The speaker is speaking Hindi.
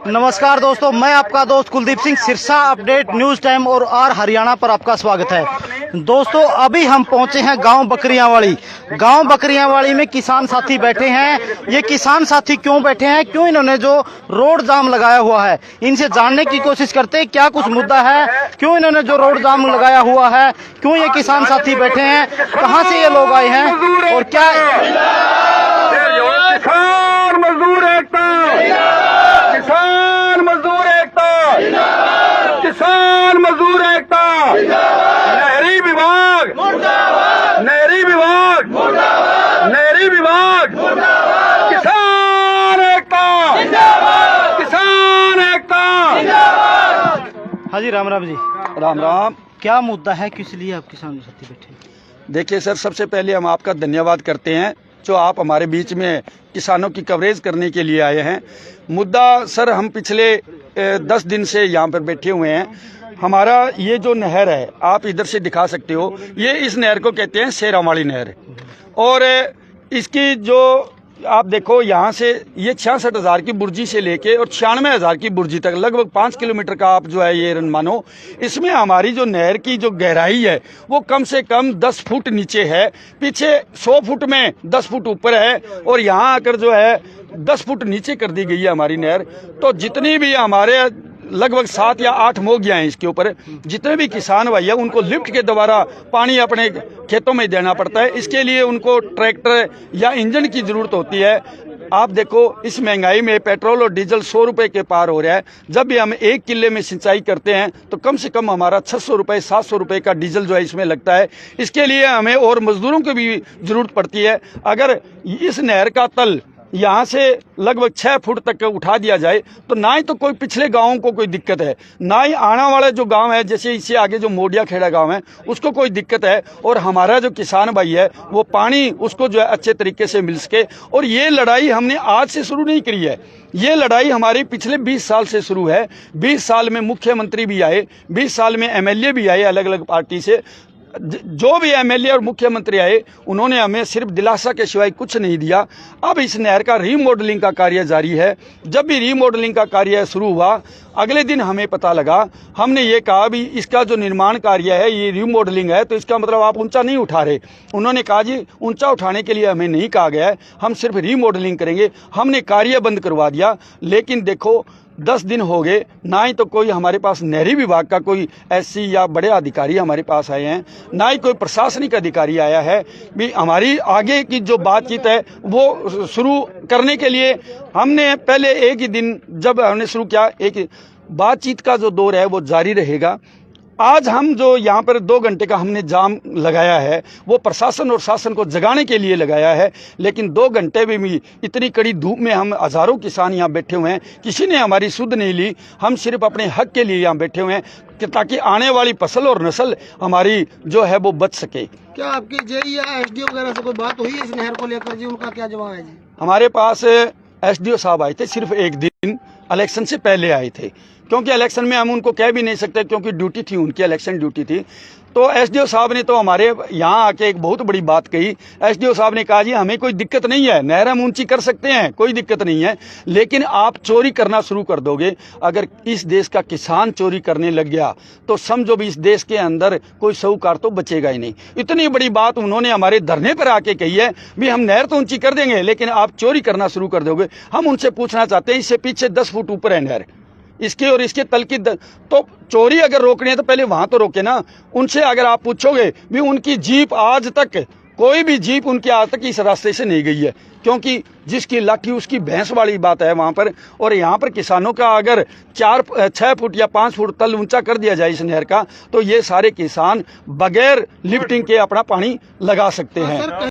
नमस्कार दोस्तों, मैं आपका दोस्त Kuldeep Singh. Sirsa update news time और आर हरियाणा पर आपका स्वागत है। दोस्तों, अभी हम पहुंचे हैं गांव बकरियांवाली। गांव बकरियांवाली में किसान साथी बैठे हैं। ये किसान साथी क्यों बैठे हैं, क्यों इन्होंने जो रोड जाम लगाया हुआ है, इनसे जानने की कोशिश करते हैं क्या कुछ मुद्दा है, क्यों इन्होंने जो रोड जाम लगाया हुआ है, क्यों ये किसान साथी बैठे हैं, कहाँ से ये लोग आए हैं और क्या। किसान मजदूर एकता, किसान मजदूर एकता, किसान मजदूर एकता, नहरी विभाग, नहरी विभाग, नहरी विभाग, किसान एकता, किसान एकता। हाँ जी, राम राम जी। राम राम। क्या मुद्दा है, किस लिए आप किसान साथी बैठे? देखिए सर, सबसे पहले हम आपका धन्यवाद करते हैं जो आप हमारे बीच में किसानों की कवरेज करने के लिए आए हैं। मुद्दा सर, हम पिछले 10 दिन से यहाँ पर बैठे हुए हैं। हमारा ये जो नहर है, आप इधर से दिखा सकते हो, ये इस नहर को कहते हैं शेरावाली नहर। और इसकी जो आप देखो, यहाँ से ये 66,000 की बुर्जी से लेके और 96,000 की बुर्जी तक लगभग 5 किलोमीटर का आप जो है ये रन मानो। इसमें हमारी जो नहर की जो गहराई है वो कम से कम 10 फुट नीचे है, पीछे 100 फुट में 10 फुट ऊपर है, और यहाँ आकर जो है 10 फुट नीचे कर दी गई है हमारी नहर। तो जितनी भी हमारे लगभग 7 या 8 मोगियां हैं इसके ऊपर, जितने भी किसान भाई है उनको लिफ्ट के द्वारा पानी अपने खेतों में देना पड़ता है। इसके लिए उनको ट्रैक्टर या इंजन की जरूरत होती है। आप देखो, इस महंगाई में पेट्रोल और डीजल 100 रुपए के पार हो रहा है। जब भी हम 1 किले में सिंचाई करते हैं तो कम से कम हमारा 600 रुपए 700 रुपए का डीजल जो है इसमें लगता है। इसके लिए हमें और मजदूरों की भी जरूरत पड़ती है। अगर इस नहर का तल यहाँ से लगभग 6 फुट तक उठा दिया जाए तो ना ही तो कोई पिछले गांवों को कोई दिक्कत है, ना ही आने वाला जो गांव है, जैसे इससे आगे जो मोडिया खेड़ा गांव है, उसको कोई दिक्कत है। और हमारा जो किसान भाई है वो पानी उसको जो है अच्छे तरीके से मिल सके। और ये लड़ाई हमने आज से शुरू नहीं करी है, ये लड़ाई हमारी पिछले 20 साल से शुरू है। 20 साल में मुख्यमंत्री भी आए, 20 साल में MLA भी आए अलग अलग पार्टी से। जो भी MLA और मुख्यमंत्री आए उन्होंने हमें सिर्फ दिलासा के सिवाय कुछ नहीं दिया। अब इस नहर का रीमॉडलिंग का कार्य जारी है। जब भी रीमॉडलिंग का कार्य शुरू हुआ, अगले दिन हमें पता लगा, हमने ये कहा भी इसका जो निर्माण कार्य है ये रीमॉडलिंग है, तो इसका मतलब आप ऊंचा नहीं उठा रहे। उन्होंने कहा जी ऊंचा उठाने के लिए हमें नहीं कहा गया है, हम सिर्फ रीमॉडलिंग करेंगे। हमने कार्य बंद करवा दिया। लेकिन देखो, 10 दिन हो गए, ना ही तो कोई हमारे पास नहरी विभाग का कोई SC या बड़े अधिकारी हमारे पास आए हैं, ना ही कोई प्रशासनिक अधिकारी आया है। भी हमारी आगे की जो बातचीत है वो शुरू करने के लिए हमने पहले एक ही दिन जब हमने शुरू किया, एक बातचीत का जो दौर है वो जारी रहेगा। आज हम जो यहाँ पर 2 घंटे का हमने जाम लगाया है वो प्रशासन और शासन को जगाने के लिए लगाया है। लेकिन 2 घंटे में भी इतनी कड़ी धूप में हम हजारों किसान यहाँ बैठे हुए हैं, किसी ने हमारी सुध नहीं ली। हम सिर्फ अपने हक के लिए यहाँ बैठे हुए हैं कि ताकि आने वाली फसल और नस्ल हमारी जो है वो बच सके। क्या आपकी JE या SDO वगैरह से कोई बात हुई है इस नहर को लेकर जी? उनका क्या जवाब है जी? हमारे पास SDO साहब आए थे, सिर्फ एक दिन इलेक्शन से पहले आए थे, क्योंकि इलेक्शन में हम उनको कह भी नहीं सकते क्योंकि ड्यूटी थी उनकी, इलेक्शन ड्यूटी थी। तो SDO साहब ने तो हमारे यहाँ आके एक बहुत बड़ी बात कही। SDO साहब ने कहा जी हमें कोई दिक्कत नहीं है, नहर हम ऊंची कर सकते हैं, कोई दिक्कत नहीं है, लेकिन आप चोरी करना शुरू कर दोगे। अगर इस देश का किसान चोरी करने लग गया तो समझो भी इस देश के अंदर कोई साहूकार तो बचेगा ही नहीं। इतनी बड़ी बात उन्होंने हमारे धरने पर आके कही है भी हम नहर तो ऊंची कर देंगे लेकिन आप चोरी करना शुरू कर दोगे। हम उनसे पूछना चाहते हैं, इससे पीछे 10 फुट ऊपर है नहर, इसके और इसके तल की तो चोरी अगर रोकनी है तो पहले वहां तो रोके ना। उनसे अगर आप पूछोगे भी, उनकी जीप आज तक, कोई भी जीप उनकी आज तक इस रास्ते से नहीं गई है, क्योंकि जिसकी लाठी उसकी भैंस वाली बात है वहां पर। और यहाँ पर किसानों का अगर 4-6 फुट या 5 फुट तल ऊंचा कर दिया जाए इस नहर का, तो ये सारे किसान बगैर लिफ्टिंग के अपना पानी लगा सकते हैं।